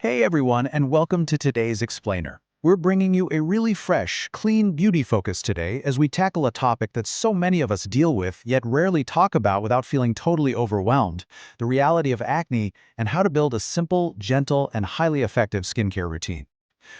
Hey everyone, and welcome to today's Explainer. We're bringing you a really fresh, clean beauty focus today as we tackle a topic that so many of us deal with yet rarely talk about without feeling totally overwhelmed: the reality of acne and how to build a simple, gentle, and highly effective skincare routine.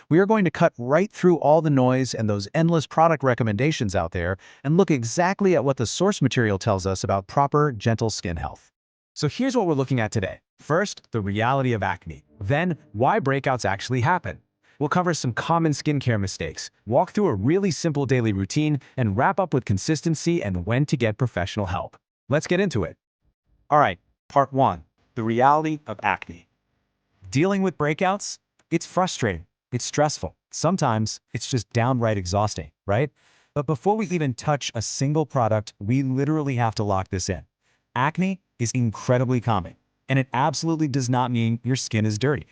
We are going to cut right through all the noise and those endless product recommendations out there and look exactly at what the source material tells us about proper, gentle skin health. So here's what we're looking at today. First, the reality of acne. Then, why breakouts actually happen. We'll cover some common skincare mistakes, walk through a really simple daily routine, and wrap up with consistency and when to get professional help. Let's get into it. All right, part 1. The reality of acne. Dealing with breakouts? It's frustrating. It's stressful. Sometimes it's just downright exhausting, right? But before we even touch a single product, we literally have to lock this in. Acne is incredibly common, and it absolutely does not mean your skin is dirty.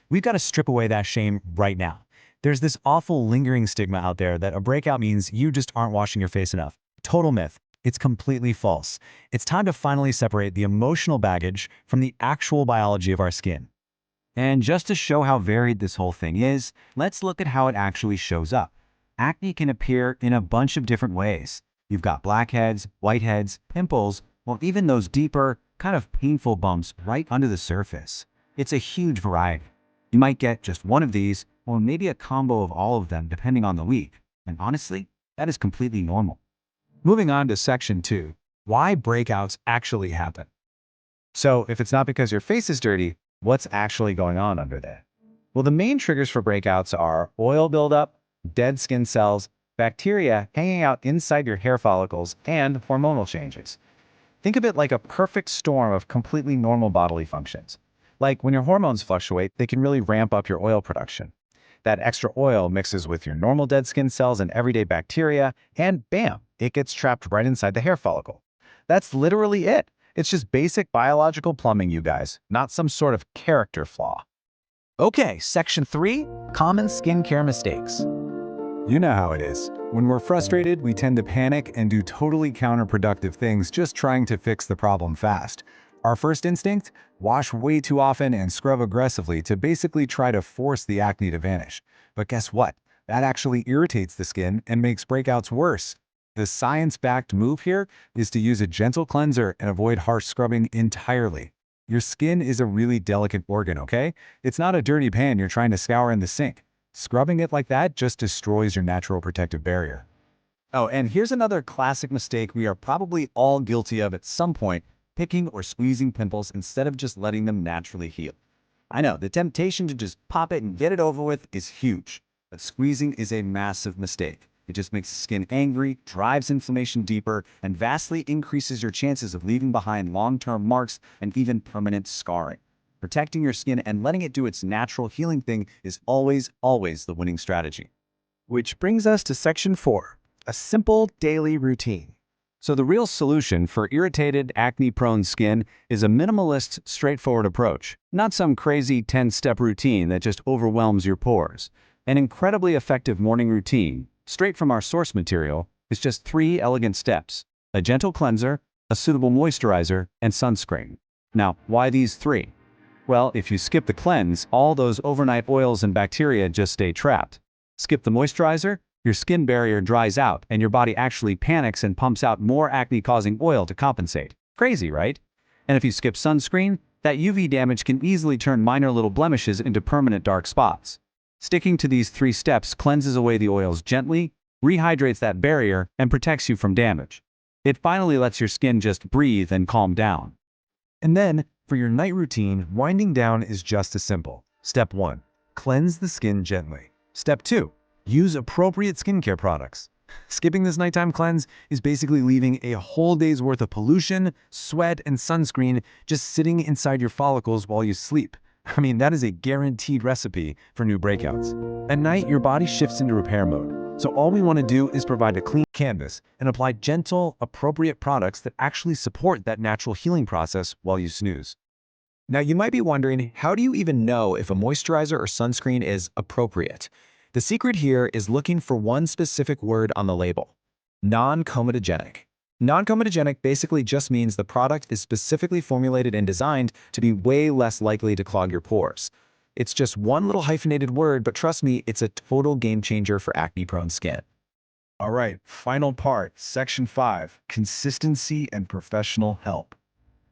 We've got to strip away that shame right now. There's this awful lingering stigma out there that a breakout means you just aren't washing your face enough. Total myth. It's completely false. It's time to finally separate the emotional baggage from the actual biology of our skin. And just to show how varied this whole thing is, let's look at how it actually shows up. Acne can appear in a bunch of different ways. You've got blackheads, whiteheads, pimples, or even those deeper, kind of painful bumps right under the surface. It's a huge variety. You might get just one of these, or maybe a combo of all of them depending on the week. And honestly, that is completely normal. Moving on to section 2, why breakouts actually happen. So if it's not because your face is dirty, what's actually going on under there? Well, the main triggers for breakouts are oil buildup, dead skin cells, bacteria hanging out inside your hair follicles, and hormonal changes. Think of it like a perfect storm of completely normal bodily functions. Like when your hormones fluctuate, they can really ramp up your oil production. That extra oil mixes with your normal dead skin cells and everyday bacteria, and bam, it gets trapped right inside the hair follicle. That's literally it. It's just basic biological plumbing, you guys, not some sort of character flaw. Okay, section 3, common skincare mistakes. You know how it is. When we're frustrated, we tend to panic and do totally counterproductive things just trying to fix the problem fast. Our first instinct? Wash way too often and scrub aggressively to basically try to force the acne to vanish. But guess what? That actually irritates the skin and makes breakouts worse. The science-backed move here is to use a gentle cleanser and avoid harsh scrubbing entirely. Your skin is a really delicate organ, okay? It's not a dirty pan you're trying to scour in the sink. Scrubbing it like that just destroys your natural protective barrier. Oh, and here's another classic mistake we are probably all guilty of at some point: picking or squeezing pimples instead of just letting them naturally heal. I know, the temptation to just pop it and get it over with is huge, but squeezing is a massive mistake. It just makes the skin angry, drives inflammation deeper, and vastly increases your chances of leaving behind long-term marks and even permanent scarring. Protecting your skin and letting it do its natural healing thing is always the winning strategy. Which brings us to section 4, a simple daily routine. So the real solution for irritated, acne-prone skin is a minimalist, straightforward approach, not some crazy 10-step routine that just overwhelms your pores. An incredibly effective morning routine, straight from our source material, is just 3 elegant steps: a gentle cleanser, a suitable moisturizer, and sunscreen. Now, why these 3? Well, if you skip the cleanse, all those overnight oils and bacteria just stay trapped. Skip the moisturizer, your skin barrier dries out and your body actually panics and pumps out more acne-causing oil to compensate. Crazy, right? And if you skip sunscreen, that UV damage can easily turn minor little blemishes into permanent dark spots. Sticking to these 3 steps cleanses away the oils gently, rehydrates that barrier, and protects you from damage. It finally lets your skin just breathe and calm down. And then, for your night routine, winding down is just as simple. Step 1. Cleanse the skin gently. Step 2. Use appropriate skincare products. Skipping this nighttime cleanse is basically leaving a whole day's worth of pollution, sweat, and sunscreen just sitting inside your follicles while you sleep. I mean, that is a guaranteed recipe for new breakouts. At night, your body shifts into repair mode. So all we want to do is provide a clean canvas and apply gentle, appropriate products that actually support that natural healing process while you snooze. Now, you might be wondering, how do you even know if a moisturizer or sunscreen is appropriate? The secret here is looking for one specific word on the label: non-comedogenic. Non-comedogenic basically just means the product is specifically formulated and designed to be way less likely to clog your pores. It's just one little hyphenated word, but trust me, it's a total game changer for acne-prone skin. All right, final part, section 5, consistency and professional help.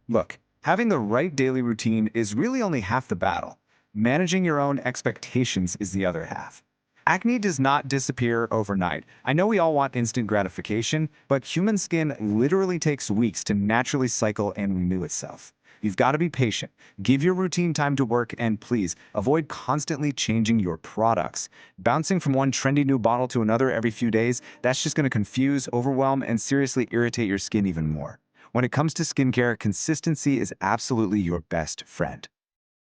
Look, having the right daily routine is really only half the battle. Managing your own expectations is the other half. Acne does not disappear overnight. I know we all want instant gratification, but human skin literally takes weeks to naturally cycle and renew itself. You've got to be patient. Give your routine time to work, and please avoid constantly changing your products. Bouncing from one trendy new bottle to another every few days, that's just going to confuse, overwhelm, and seriously irritate your skin even more. When it comes to skincare, consistency is absolutely your best friend.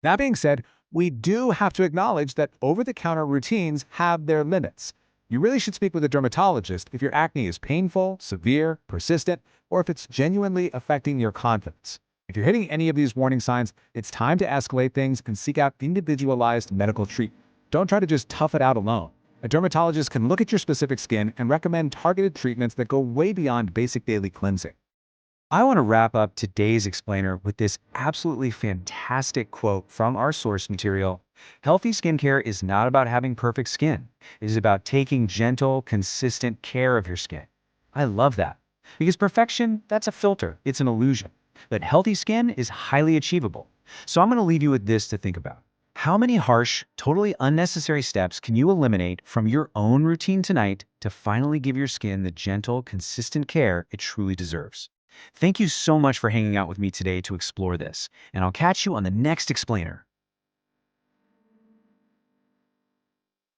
That being said, we do have to acknowledge that over-the-counter routines have their limits. You really should speak with a dermatologist if your acne is painful, severe, persistent, or if it's genuinely affecting your confidence. If you're hitting any of these warning signs, it's time to escalate things and seek out individualized medical treatment. Don't try to just tough it out alone. A dermatologist can look at your specific skin and recommend targeted treatments that go way beyond basic daily cleansing. I want to wrap up today's explainer with this absolutely fantastic quote from our source material. Healthy skincare is not about having perfect skin. It is about taking gentle, consistent care of your skin. I love that. Because perfection, that's a filter. It's an illusion. But healthy skin is highly achievable. So I'm going to leave you with this to think about. How many harsh, totally unnecessary steps can you eliminate from your own routine tonight to finally give your skin the gentle, consistent care it truly deserves? Thank you so much for hanging out with me today to explore this, and I'll catch you on the next explainer.